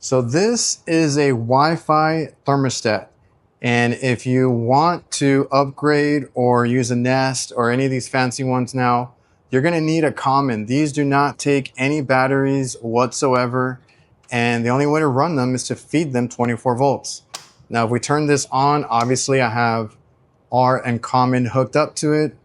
So this is a Wi-Fi thermostat. And if you want to upgrade or use a Nest or any of these fancy ones now, you're gonna need a common. These do not take any batteries whatsoever. And the only way to run them is to feed them 24 volts. Now, if we turn this on, obviously I have R and common hooked up to it.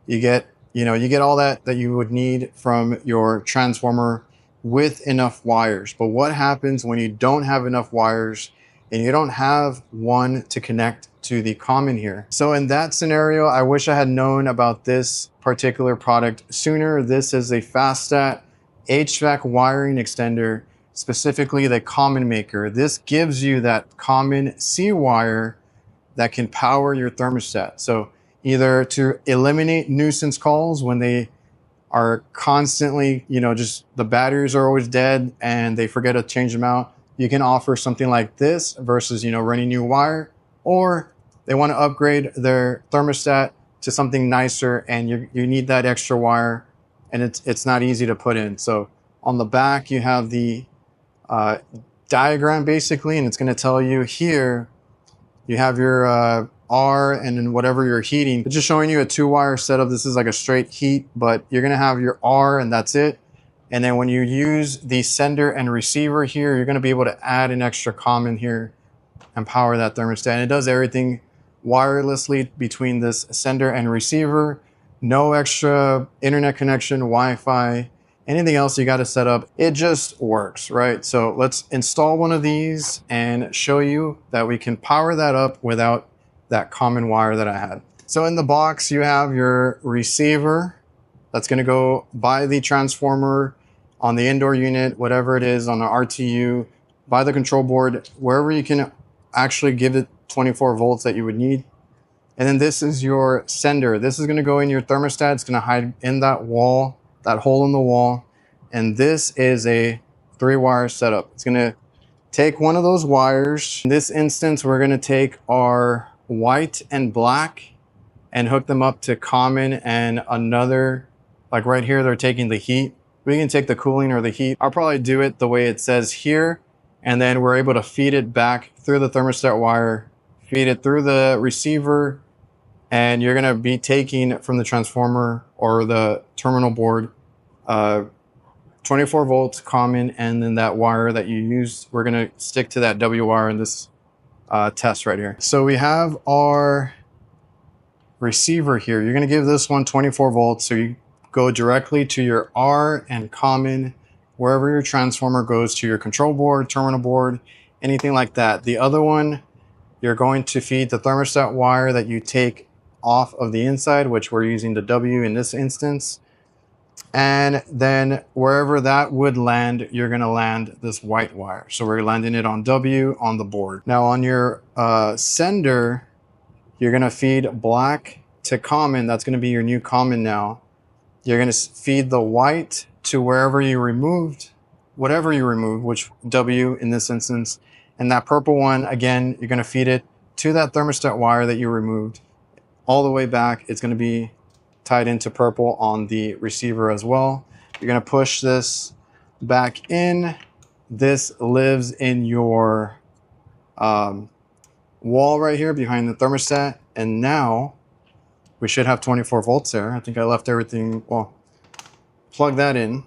You get, you get all that you would need from your transformer with enough wires. But what happens when you don't have enough wires and you don't have one to connect to the common here? So in that scenario, I wish I had known about this particular product sooner. This is a FastStat HVAC wiring extender, specifically the common maker. This gives you that common C wire that can power your thermostat. So either to eliminate nuisance calls when they are constantly, just the batteries are always dead and they forget to change them out, you can offer something like this versus, running new wire, or they want to upgrade their thermostat to something nicer and you need that extra wire and it's not easy to put in. So on the back, you have the diagram basically, and it's going to tell you here, you have your R and then whatever you're heating. It's just showing you a 2-wire setup. This is like a straight heat, but you're gonna have your R and that's it. And then when you use the sender and receiver here, you're gonna be able to add an extra common here and power that thermostat. And it does everything wirelessly between this sender and receiver. No extra internet connection, Wi-Fi, anything else you got to set up. It just works, right? So let's install one of these and show you that we can power that up without that common wire that I had. So in the box, you have your receiver that's going to go by the transformer on the indoor unit, whatever it is, on the RTU, by the control board, wherever you can actually give it 24 volts that you would need. And then this is your sender. This is going to go in your thermostat. It's going to hide in that wall, that hole in the wall. And this is a 3-wire setup. It's going to take one of those wires. In this instance, we're going to take our white and black and hook them up to common, and another, like right here, they're taking the heat. We can take the cooling or the heat. I'll probably do it the way it says here. And then we're able to feed it back through the thermostat wire, feed it through the receiver, and you're gonna be taking from the transformer or the terminal board 24 volts common, and then that wire that you used, we're gonna stick to that W wire in this test right here. So we have our receiver here. You're gonna give this one 24 volts, so you go directly to your R and common, wherever your transformer goes, to your control board, terminal board, anything like that. The other one, you're going to feed the thermostat wire that you take off of the inside, which we're using the W in this instance. And then wherever that would land, you're gonna land this white wire. So we're landing it on W on the board. Now on your sender, you're gonna feed black to common. That's gonna be your new common now. You're gonna feed the white to wherever you removed, whatever you removed, which W in this instance. And that purple one, again, you're gonna feed it to that thermostat wire that you removed all the way back. It's gonna be tied into purple on the receiver as well. You're gonna push this back in. This lives in your wall right here behind the thermostat. And now we should have 24 volts there. I think I left everything, well, plug that in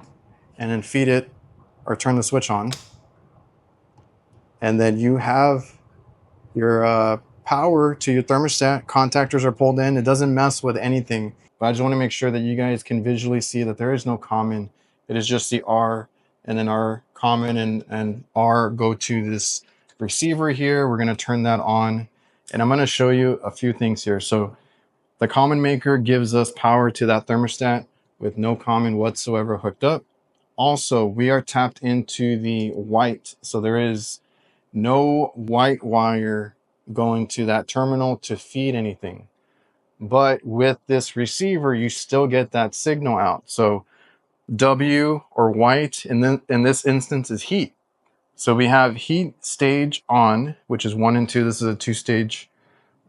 and then feed it or turn the switch on. And then you have your power to your thermostat. Contactors are pulled in. It doesn't mess with anything. But I just want to make sure that you guys can visually see that there is no common. It is just the R, and then our common and R go to this receiver here. We're going to turn that on, and I'm going to show you a few things here. So the common maker gives us power to that thermostat with no common whatsoever hooked up. Also, we are tapped into the white, so there is no white wire going to that terminal to feed anything. But with this receiver, you still get that signal out. So W or white in this instance is heat. So we have heat stage on, which is 1 and 2. This is a 2-stage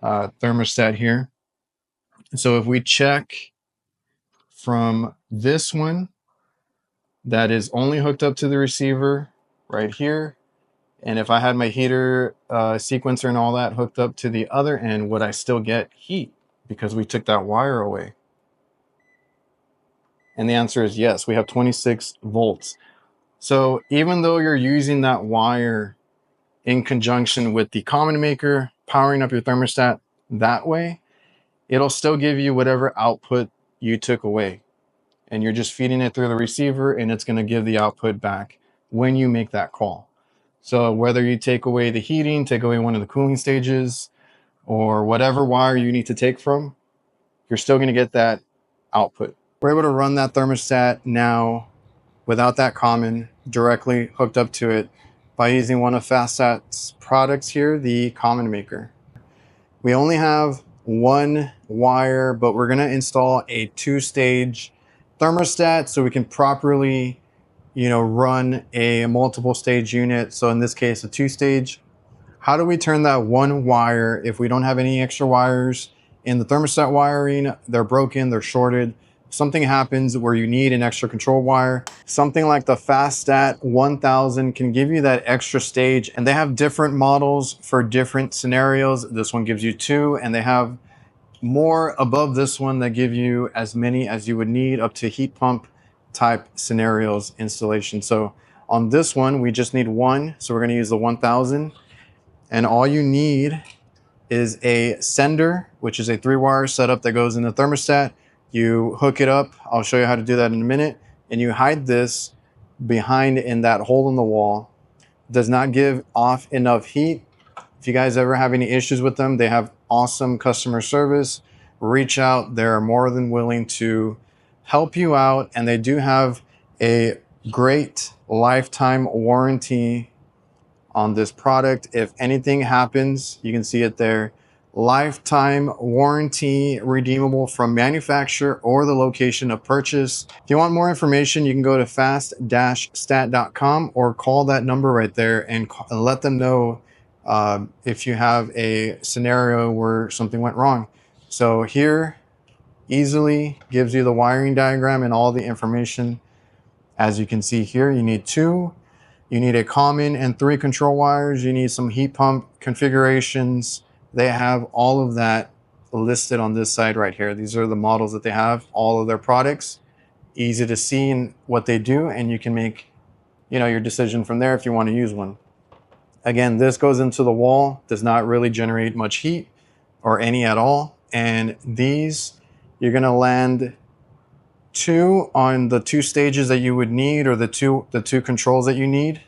thermostat here. So if we check from this one that is only hooked up to the receiver right here, And if I had my heater sequencer and all that hooked up to the other end, would I still get heat because we took that wire away? And the answer is yes, we have 26 volts. So even though you're using that wire in conjunction with the common maker, powering up your thermostat that way, it'll still give you whatever output you took away. And you're just feeding it through the receiver, and it's going to give the output back when you make that call. So whether you take away the heating, take away one of the cooling stages, or whatever wire you need to take from, you're still going to get that output. We're able to run that thermostat now without that common directly hooked up to it by using one of FastStat's products here, the common maker. We only have one wire, but we're going to install a 2-stage thermostat so we can properly, run a multiple stage unit. So in this case, a 2-stage. How do we turn that one wire if we don't have any extra wires in the thermostat wiring? They're broken, they're shorted. Something happens where you need an extra control wire. Something like the FastStat 1000 can give you that extra stage, and they have different models for different scenarios. This one gives you 2, and they have more above this one that give you as many as you would need, up to heat pump type scenarios installation. So on this one, we just need 1. So we're going to use the 1000, and all you need is a sender, which is a 3-wire setup that goes in the thermostat. You hook it up. I'll show you how to do that in a minute. And you hide this behind in that hole in the wall. It does not give off enough heat. If you guys ever have any issues with them, they have awesome customer service. Reach out. They're more than willing to help you out. And they do have a great lifetime warranty on this product. If anything happens, you can see it there. Lifetime warranty, redeemable from manufacturer or the location of purchase. If you want more information, you can go to fast-stat.com or call that number right there and let them know if you have a scenario where something went wrong. So here easily gives you the wiring diagram and all the information. As you can see here, you need 2. You need a common and 3 control wires. You need some heat pump configurations. They have all of that listed on this side right here. These are the models that they have, all of their products. Easy to see in what they do, and you can make, your decision from there if you want to use one. Again, this goes into the wall, does not really generate much heat or any at all. And these, you're going to land 2 on the 2 stages that you would need, or the two controls that you need,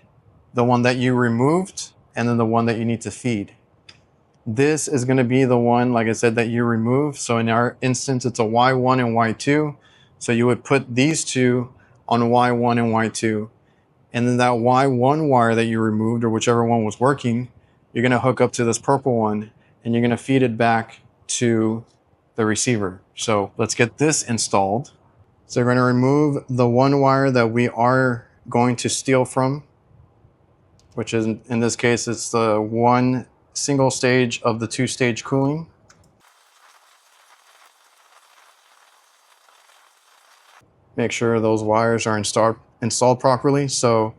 the one that you removed, and then the one that you need to feed. This is going to be the one, like I said, that you remove. So in our instance, it's a Y1 and Y2. So you would put these 2 on Y1 and Y2. And then that Y1 wire that you removed, or whichever one was working, you're going to hook up to this purple one, and you're going to feed it back to the receiver. So let's get this installed. So we're going to remove the one wire that we are going to steal from, which is, in this case, it's the 1 single stage of the 2-stage cooling. Make sure those wires are installed properly. So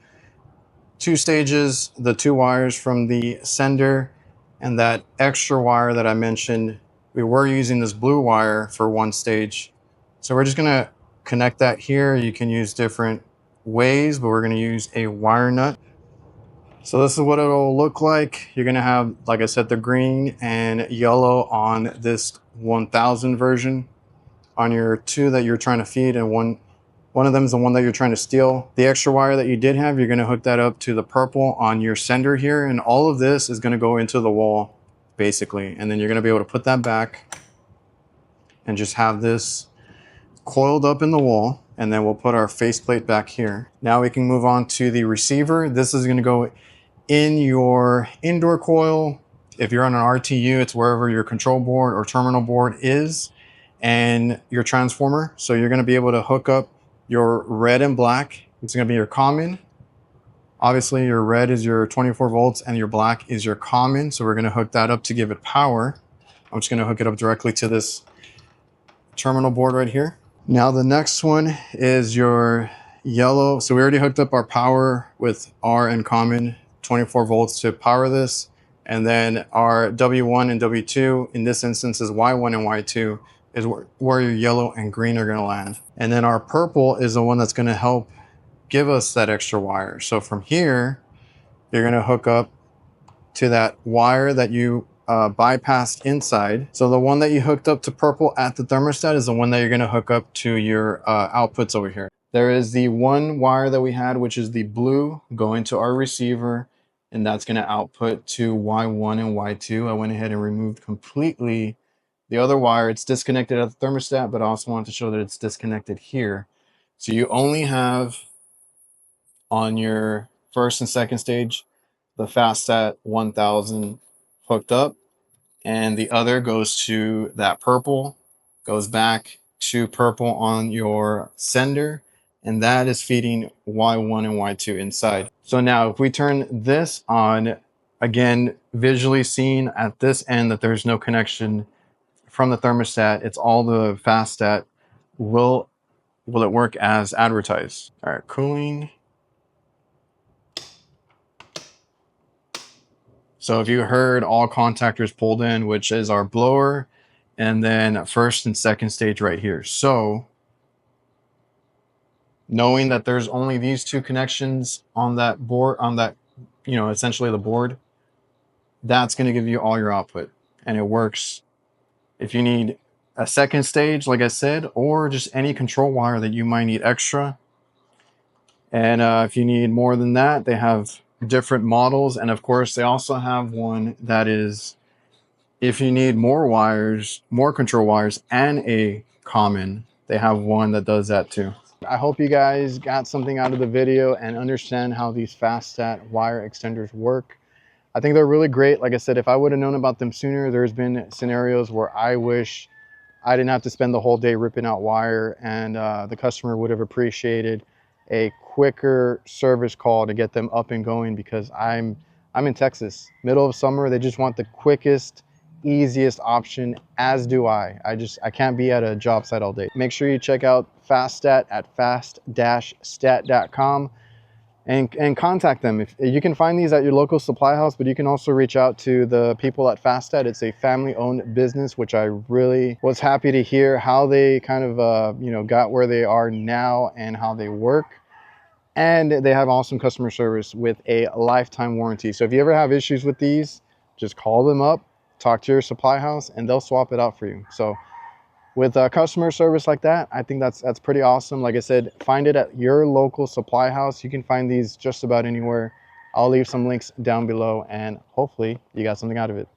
2 stages, the 2 wires from the sender, and that extra wire that I mentioned, we were using this blue wire for 1 stage. So we're just going to connect that here. You can use different ways, but we're going to use a wire nut. So this is what it'll look like. You're going to have, like I said, the green and yellow on this 1000 version on your 2 that you're trying to feed, and one of them is the one that you're trying to steal. The extra wire that you did have, you're going to hook that up to the purple on your sender here, and all of this is going to go into the wall basically, and then you're going to be able to put that back and just have this coiled up in the wall, and then we'll put our faceplate back here. Now we can move on to the receiver. This is going to go in your indoor coil. If you're on an RTU, it's wherever your control board or terminal board is, and your transformer. So you're going to be able to hook up your red and black. It's going to be your common. Obviously your red is your 24 volts and your black is your common. So we're going to hook that up to give it power. I'm just going to hook it up directly to this terminal board right here. Now the next one is your yellow. So we already hooked up our power with R and common 24 volts to power this. And then our W1 and W2, in this instance is Y1 and Y2, is where your yellow and green are gonna land. And then our purple is the one that's gonna help give us that extra wire. So from here, you're gonna hook up to that wire that you bypassed inside. So the one that you hooked up to purple at the thermostat is the one that you're gonna hook up to your outputs over here. There is the one wire that we had, which is the blue, going to our receiver, and that's gonna output to Y1 and Y2. I went ahead and removed completely the other wire. It's disconnected at the thermostat, but I also wanted to show that it's disconnected here. So you only have on your first and second stage the FastStat 1000 hooked up, and the other goes to that purple, goes back to purple on your sender, and that is feeding Y1 and Y2 inside. So now if we turn this on, again, visually seen at this end that there's no connection from the thermostat, it's all the FastStat. Will it work as advertised? All right, cooling. So if you heard all contactors pulled in, which is our blower, and then first and second stage right here. So knowing that there's only these two connections on that board, on that, you know, essentially the board, that's going to give you all your output, and it works. If you need a second stage, like I said, or just any control wire that you might need extra. And if you need more than that, they have different models. And of course, they also have one that is, if you need more wires, more control wires, and a common, they have one that does that too. I hope you guys got something out of the video and understand how these FastStat wire extenders work. I think they're really great. Like I said, if I would have known about them sooner, there's been scenarios where I wish I didn't have to spend the whole day ripping out wire, and the customer would have appreciated a quicker service call to get them up and going, because I'm in Texas, middle of summer. They just want the quickest, easiest option, as do I. I can't be at a job site all day. Make sure you check out FastStat at fast-stat.com. And contact them. If you can find these at your local supply house, but you can also reach out to the people at FastStat. It's a family-owned business, which I really was happy to hear how they kind of you know, got where they are now and how they work. And they have awesome customer service with a lifetime warranty. So if you ever have issues with these, just call them up, talk to your supply house, and they'll swap it out for you. So with customer service like that, I think that's pretty awesome. Like I said, find it at your local supply house. You can find these just about anywhere. I'll leave some links down below, and hopefully you got something out of it.